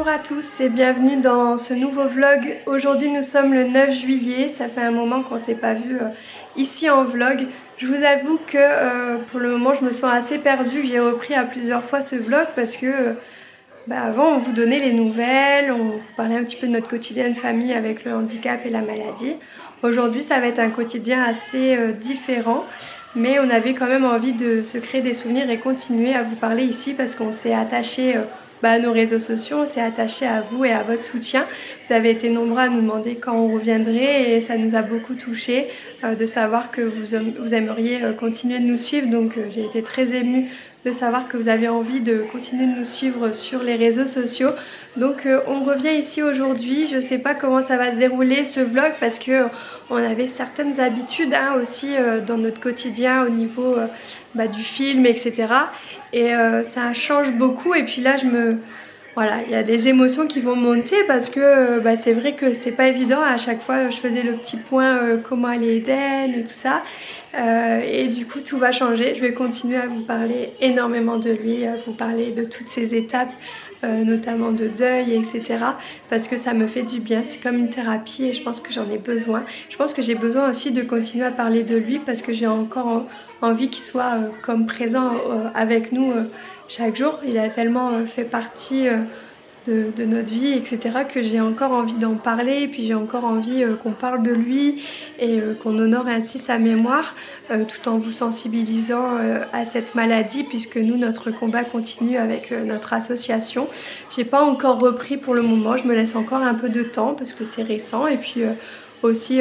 Bonjour à tous et bienvenue dans ce nouveau vlog. Aujourd'hui nous sommes le 9 juillet, ça fait un moment qu'on ne s'est pas vu ici en vlog. Je vous avoue que pour le moment je me sens assez perdue, j'ai repris à plusieurs fois ce vlog parce que avant on vous donnait les nouvelles, on vous parlait un petit peu de notre quotidien de famille avec le handicap et la maladie. Aujourd'hui ça va être un quotidien assez différent. Mais on avait quand même envie de se créer des souvenirs et continuer à vous parler ici parce qu'on s'est attaché à nos réseaux sociaux, on s'est attaché à vous et à votre soutien. Vous avez été nombreux à nous demander quand on reviendrait et ça nous a beaucoup touché de savoir que vous aimeriez continuer de nous suivre. Donc j'ai été très émue de savoir que vous avez envie de continuer de nous suivre sur les réseaux sociaux. Donc on revient ici aujourd'hui, je ne sais pas comment ça va se dérouler ce vlog parce que on avait certaines habitudes aussi dans notre quotidien au niveau du film, etc. Et ça change beaucoup et puis là voilà, il y a des émotions qui vont monter parce que c'est vrai que c'est pas évident. À chaque fois je faisais le petit point comment allait Eden et tout ça. Et du coup tout va changer, je vais continuer à vous parler énormément de lui, à vous parler de toutes ces étapes, notamment de deuil, etc. Parce que ça me fait du bien, c'est comme une thérapie et je pense que j'en ai besoin. Je pense que j'ai besoin aussi de continuer à parler de lui parce que j'ai encore envie qu'il soit comme présent avec nous chaque jour. Il a tellement fait partie de notre vie, etc. que j'ai encore envie d'en parler et puis j'ai encore envie qu'on parle de lui et qu'on honore ainsi sa mémoire tout en vous sensibilisant à cette maladie puisque nous notre combat continue avec notre association. J'ai pas encore repris pour le moment, je me laisse encore un peu de temps parce que c'est récent et puis aussi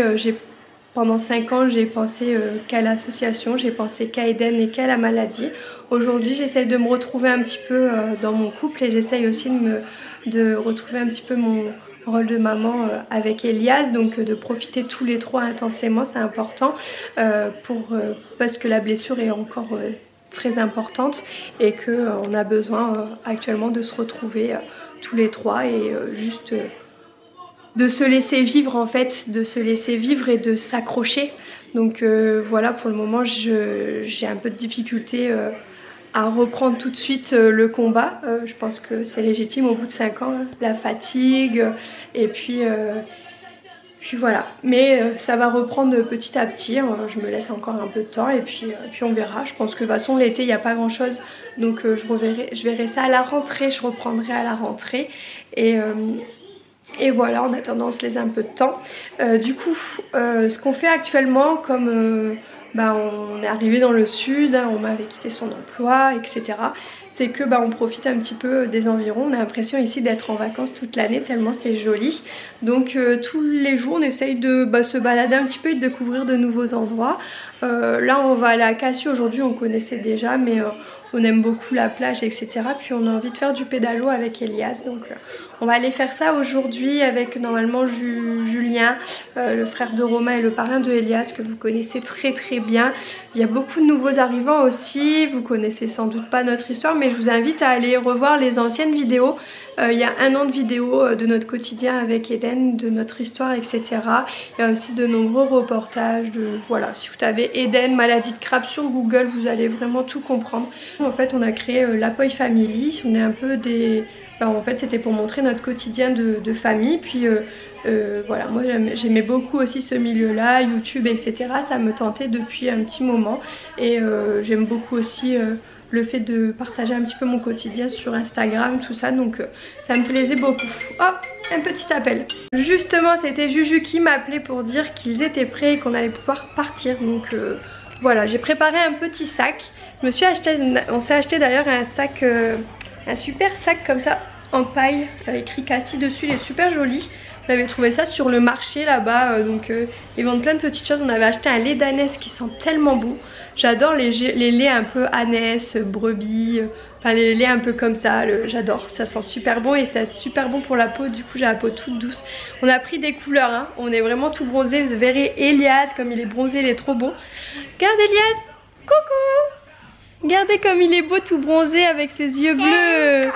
pendant 5 ans j'ai pensé qu'à l'association, j'ai pensé qu'à Eden et qu'à la maladie. Aujourd'hui j'essaye de me retrouver un petit peu dans mon couple et j'essaye aussi de retrouver un petit peu mon rôle de maman avec Elias, donc de profiter tous les trois intensément, c'est important parce que la blessure est encore très importante et qu'on a besoin actuellement de se retrouver tous les trois et juste de se laisser vivre en fait, de se laisser vivre et de s'accrocher. Donc voilà, pour le moment j'ai un peu de difficulté à reprendre tout de suite le combat. Je pense que c'est légitime au bout de 5 ans, la fatigue et puis voilà. Mais ça va reprendre petit à petit, je me laisse encore un peu de temps et puis on verra. Je pense que de toute façon l'été il n'y a pas grand chose donc je verrai ça à la rentrée, je reprendrai à la rentrée et voilà, en attendant on se laisse un peu de temps. Du coup ce qu'on fait actuellement comme on est arrivé dans le sud, on m'avait quitté son emploi, etc. C'est que on profite un petit peu des environs. On a l'impression ici d'être en vacances toute l'année tellement c'est joli. Donc tous les jours on essaye de se balader un petit peu et de découvrir de nouveaux endroits. Là on va aller à Cassis aujourd'hui, on connaissait déjà mais on aime beaucoup la plage, etc. Puis on a envie de faire du pédalo avec Elias, donc on va aller faire ça aujourd'hui avec normalement Julien, le frère de Romain et le parrain de Elias que vous connaissez très très bien. Il y a beaucoup de nouveaux arrivants aussi, vous connaissez sans doute pas notre histoire mais je vous invite à aller revoir les anciennes vidéos. Il y a 1 an de vidéos de notre quotidien avec Eden, de notre histoire, etc. Il y a aussi de nombreux reportages voilà, si vous tapez Eden maladie de Crabes sur Google vous allez vraiment tout comprendre. En fait on a créé l'Apoy Family, on est un peu des... en fait c'était pour montrer notre quotidien de famille, puis voilà, moi j'aimais beaucoup aussi ce milieu là, YouTube, etc. Ça me tentait depuis un petit moment et j'aime beaucoup aussi le fait de partager un petit peu mon quotidien sur Instagram, tout ça, donc ça me plaisait beaucoup. Oh, un petit appel. Justement c'était Juju qui m'appelait pour dire qu'ils étaient prêts et qu'on allait pouvoir partir, donc voilà, j'ai préparé un petit sac. On s'est acheté d'ailleurs un sac, un super sac comme ça en paille, écrit Cassis dessus, il est super joli. J'avais trouvé ça sur le marché là-bas, donc ils vendent plein de petites choses. On avait acheté un lait d'ânesse qui sent tellement bon. J'adore les laits un peu ânesse, brebis, enfin les laits un peu comme ça, j'adore, ça sent super bon et c'est super bon pour la peau, du coup j'ai la peau toute douce. On a pris des couleurs, hein. On est vraiment tout bronzé, vous verrez Elias comme il est bronzé, il est trop beau. Regarde Elias, coucou. Regardez comme il est beau tout bronzé avec ses yeux bleus.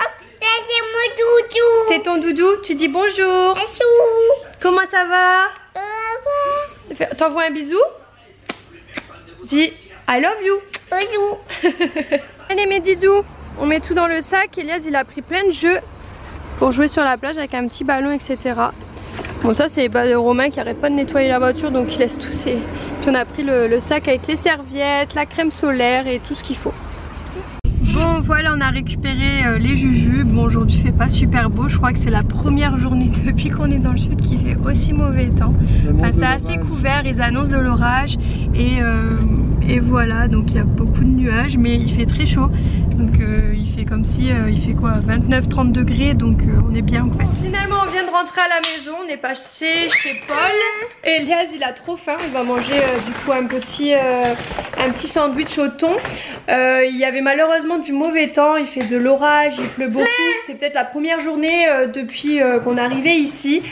C'est mon doudou. C'est ton doudou, tu dis bonjour. Bonjour. Comment ça va? T'envoies un bisou? Dis I love you. Bonjour. Allez mes didous, on met tout dans le sac. Elias il a pris plein de jeux. pour jouer sur la plage avec un petit ballon, etc. Bon, ça c'est Romain qui arrête pas de nettoyer la voiture, donc il laisse tout ses... Puis on a pris le sac avec les serviettes, la crème solaire et tout ce qu'il faut. Bon voilà, on a récupéré les jujubes. Bon, aujourd'hui il fait pas super beau, je crois que c'est la première journée depuis qu'on est dans le sud qui fait aussi mauvais temps. Enfin, c'est assez couvert, ils annoncent de l'orage et voilà, donc il y a beaucoup de nuages mais il fait très chaud. Donc il fait comme si il fait quoi, 29-30 degrés, donc on est bien en fait. Finalement on vient de rentrer à la maison, on est passé chez Paul. Et Elias il a trop faim, il va manger du coup un petit sandwich au thon. Il y avait malheureusement du mauvais temps, il fait de l'orage, il pleut beaucoup. C'est peut-être la première journée depuis qu'on est arrivé ici.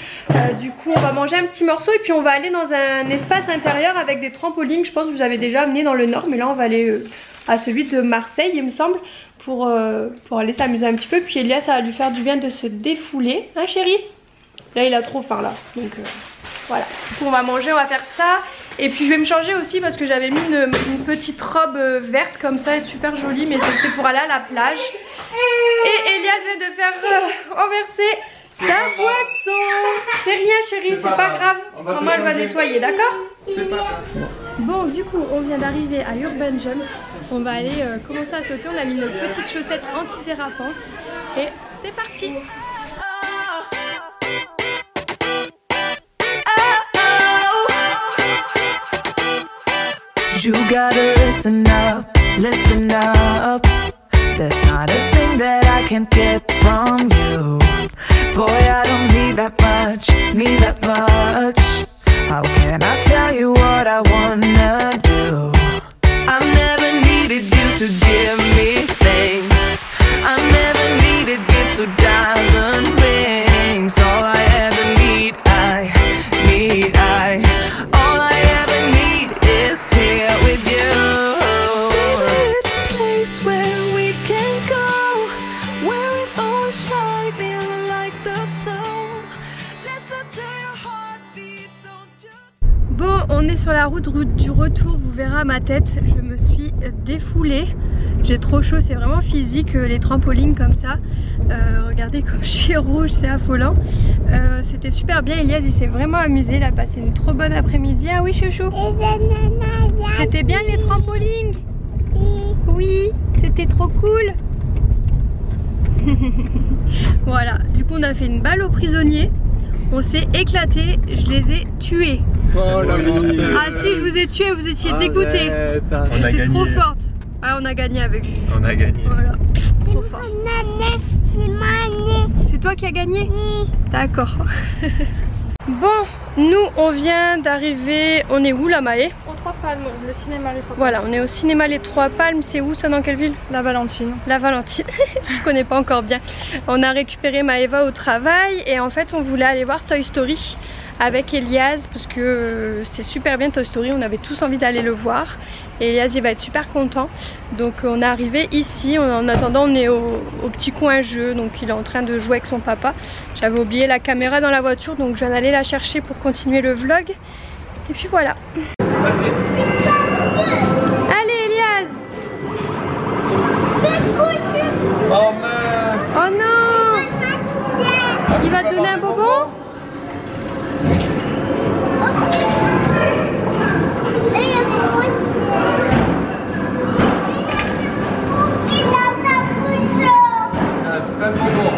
Du coup on va manger un petit morceau et puis on va aller dans un espace intérieur avec des trampolines. Je pense que vous avez déjà amené dans le nord, mais là on va aller à celui de Marseille il me semble, pour aller s'amuser un petit peu. Puis Elias, ça va lui faire du bien de se défouler, hein chérie? Là il a trop faim là, donc voilà. Du coup on va manger, on va faire ça. Et puis je vais me changer aussi parce que j'avais mis une petite robe verte comme ça, elle est super jolie, mais c'était pour aller à la plage. Et Elias vient de faire renverser sa boisson. C'est rien chérie, c'est pas grave. Maman elle va nettoyer, d'accord? C'est pas grave. Bon, du coup on vient d'arriver à Urban Jump. On va aller commencer à sauter. On a mis nos petites chaussettes antidérapantes et c'est parti. You gotta listen up, listen up. There's not a thing that I can't get from you. Boy, I don't need that much. How can I tell you what I wanna do? I never needed you to give me things. I never needed gifts or diamond rings. All I ever need, all I ever need is here with you. There's a place where we can go, where it's always shining like the snow. Listen to your heartbeat, don't you? Bon, on est sur la route du retour, vous verrez à ma tête, je me suis défoulée. J'ai trop chaud, c'est vraiment physique les trampolines comme ça. Regardez comme je suis rouge, c'est affolant. C'était super bien, Elias il s'est vraiment amusé, il a passé une trop bonne après-midi. Ah oui chouchou? C'était bien les trampolines? Oui, c'était trop cool. Voilà, du coup on a fait une balle aux prisonniers. On s'est éclaté, je les ai tués. Oh la menteuse. Ah si, je vous ai tués, vous étiez dégoûtés. J'étais trop forte. Ah, on a gagné avec lui. On a gagné. Voilà, trop fort. C'est toi qui as gagné? D'accord. Bon, nous on vient d'arriver. On est où là, Maë? Aux Trois Palmes, le cinéma Les Trois Palmes. Voilà, on est au cinéma Les Trois Palmes. C'est où ça, dans quelle ville? La Valentine. La Valentine. Je connais pas encore bien. On a récupéré Maëva au travail et en fait on voulait aller voir Toy Story avec Elias parce que c'est super bien Toy Story, on avait tous envie d'aller le voir. Et Elias il va être super content. Donc on est arrivé ici, en attendant on est au petit coin jeu, donc il est en train de jouer avec son papa. J'avais oublié la caméra dans la voiture, donc je viens d'aller la chercher pour continuer le vlog. Et puis voilà. Allez Elias. Oh mince. Oh non. Il va te donner un bonbon? Plein de bonbons.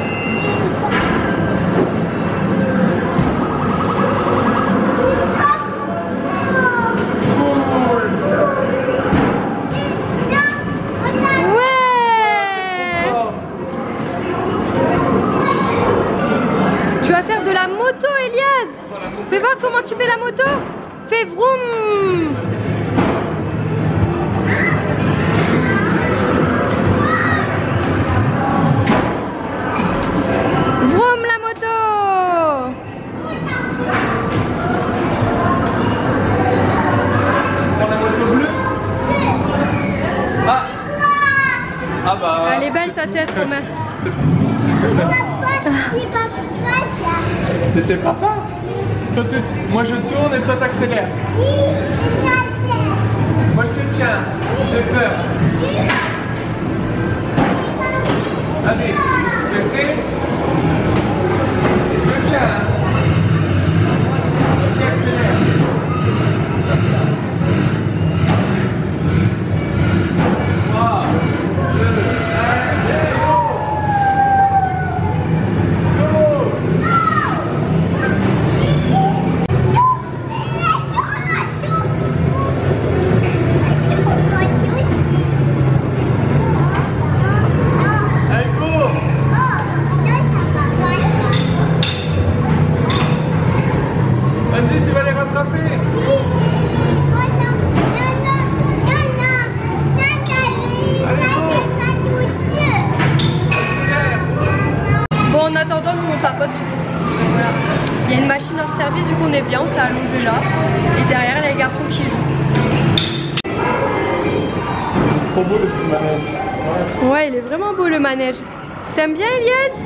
Cool. Ouais. Tu vas faire de la moto Elias. Fais voir comment tu fais la moto. Fais vroom. Vroom la moto. Prends la moto bleue. Ah. Ah bah. Elle est belle ta tête Romain. C'était papa. Toi, moi je tourne et toi t'accélères. Moi je te tiens. J'ai peur. Allez, t'es prêt? bien. Vas-y, accélère. 3, 2, 1, go! Go! Allez, go! Vas-y, tu vas les rattraper. Bon, en attendant, nous on papote. Voilà. Il y a une machine hors service, du coup on est bien, on s'allonge déjà. Et derrière, il y a les garçons qui jouent. Trop beau le petit manège. Ouais, il est vraiment beau le manège. T'aimes bien, Elias?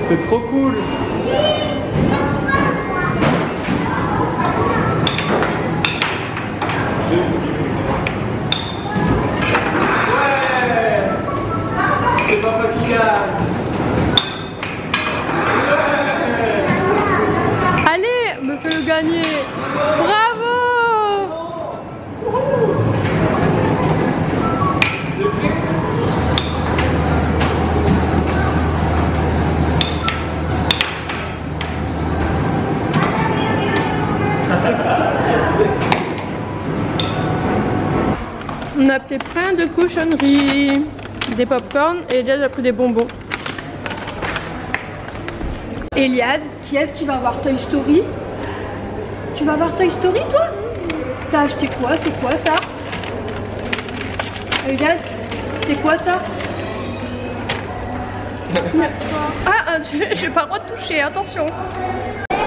C'est trop cool. Ouais. C'est papa qui gagne. Allez, me fais le gagner. Bravo! On a fait plein de cochonneries, des pop-corn et Elias a pris des bonbons. Elias, qui est-ce qui va voir Toy Story? Tu vas voir Toy Story toi? T'as acheté quoi? C'est quoi ça? Elias, c'est quoi ça? Ah, j'ai pas le droit de toucher, attention.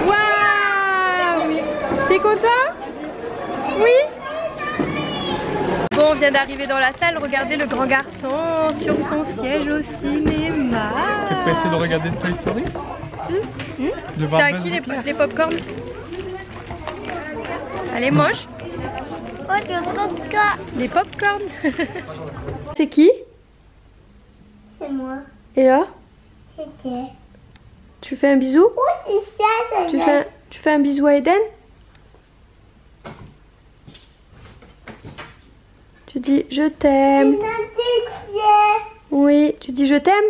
Waouh! T'es content? Oui? Bon, on vient d'arriver dans la salle, regardez le grand garçon sur son siège au cinéma. T'es pressé de regarder Toy Story? C'est à qui les pop-corn? Allez, mange. Des pop-corn. C'est qui? C'est moi. Et là? C'était. Tu fais un bisou? Oh, c'est ça, Tu fais un bisou à Eden? Tu dis je t'aime. Oui, tu dis je t'aime.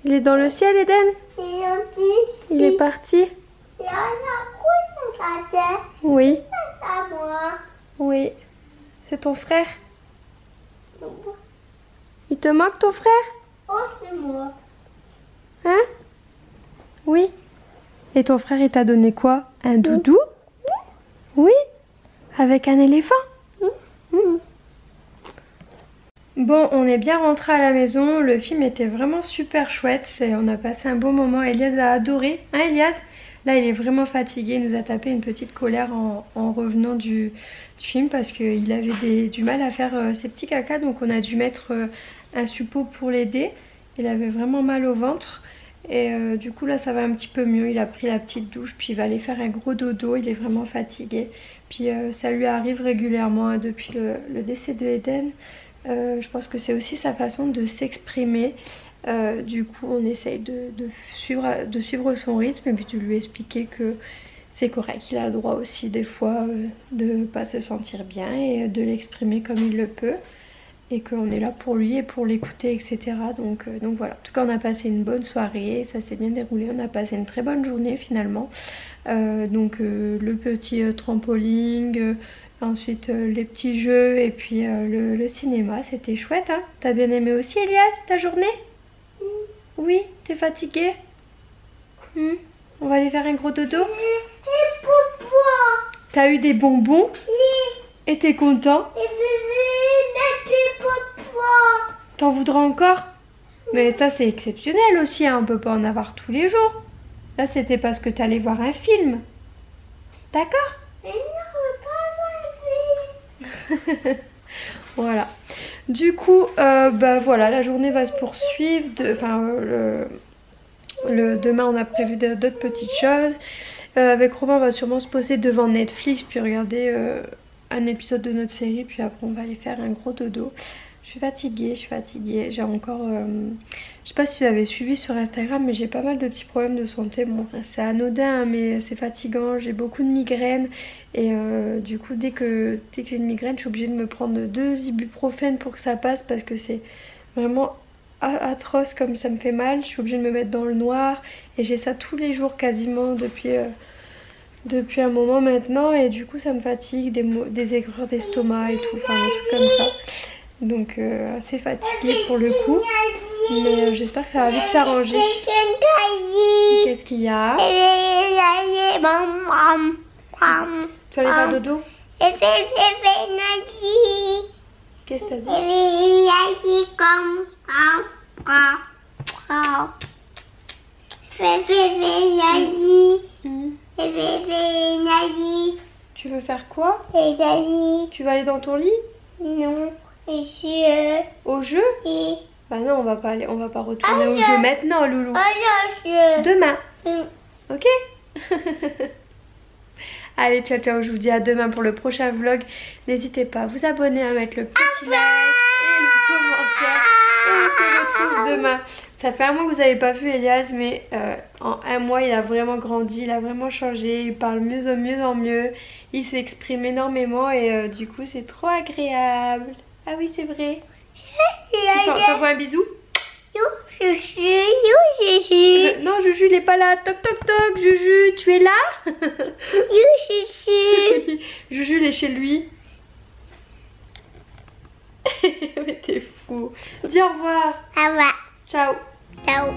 Il est dans le ciel, Eden? Il est parti? Oui. Oui. C'est ton frère? Il te manque ton frère? Oh, c'est moi. Hein? Oui. Et ton frère, il t'a donné quoi? Un doudou? Oui. Avec un éléphant? Bon, on est bien rentré à la maison. Le film était vraiment super chouette. On a passé un bon moment. Elias a adoré. Hein, Elias? Là, il est vraiment fatigué. Il nous a tapé une petite colère en revenant du film parce qu'il avait du mal à faire ses petits cacas. Donc, on a dû mettre un suppôt pour l'aider. Il avait vraiment mal au ventre. Et du coup, là, ça va un petit peu mieux. Il a pris la petite douche. Puis, il va aller faire un gros dodo. Il est vraiment fatigué. Puis, ça lui arrive régulièrement hein, depuis le décès de Eden. Je pense que c'est aussi sa façon de s'exprimer. Du coup on essaye de suivre son rythme et puis de lui expliquer que c'est correct. Il a le droit aussi des fois de ne pas se sentir bien et de l'exprimer comme il le peut. Et qu'on est là pour lui et pour l'écouter, etc. Donc voilà. En tout cas on a passé une bonne soirée, ça s'est bien déroulé. On a passé une très bonne journée finalement. Le petit trampoline... Ensuite les petits jeux et puis le cinéma, c'était chouette hein. T'as bien aimé aussi Elias ta journée? Oui, t'es fatigué? On va aller faire un gros dodo? T'as eu des bonbons? Et t'es content? T'en voudras encore? Mais ça c'est exceptionnel aussi hein. On peut pas en avoir tous les jours. Là c'était parce que t'allais voir un film. D'accord? Voilà. Du coup, voilà, la journée va se poursuivre. Demain, on a prévu d'autres petites choses. Avec Romain, on va sûrement se poser devant Netflix puis regarder un épisode de notre série, puis après on va aller faire un gros dodo. Je suis fatiguée, j'ai encore... je sais pas si vous avez suivi sur Instagram, mais j'ai pas mal de petits problèmes de santé. Bon, c'est anodin, hein, mais c'est fatigant, j'ai beaucoup de migraines. Et du coup, dès que j'ai une migraine, je suis obligée de me prendre 2 ibuprofènes pour que ça passe, parce que c'est vraiment atroce comme ça me fait mal. Je suis obligée de me mettre dans le noir, et j'ai ça tous les jours quasiment depuis un moment maintenant. Et du coup, ça me fatigue, des aigreurs d'estomac et tout, enfin des trucs comme ça. Donc assez fatiguée pour le coup, mais j'espère que ça va vite s'arranger. Qu'est-ce qu'il y a? Tu vas aller faire dodo? Qu'est-ce que t'as dit? Tu veux faire quoi? Tu vas aller dans ton lit? Non, Au jeu? Bah non, on va pas retourner au jeu maintenant, Loulou. Demain. Ok? Allez, ciao ciao, je vous dis à demain pour le prochain vlog. N'hésitez pas à vous abonner, à mettre le petit like et le commentaire. Et on se retrouve demain. Ça fait un mois que vous n'avez pas vu Elias, mais en un mois il a vraiment grandi, il a vraiment changé, il parle mieux en mieux, il s'exprime énormément et du coup c'est trop agréable. Ah oui, c'est vrai. Tu t'envoies un bisou? Non, Juju il est pas là. Toc toc toc, Juju, tu es là? Juju il est chez lui. Mais t'es fou. Dis au revoir. Au revoir. Ciao. Ciao.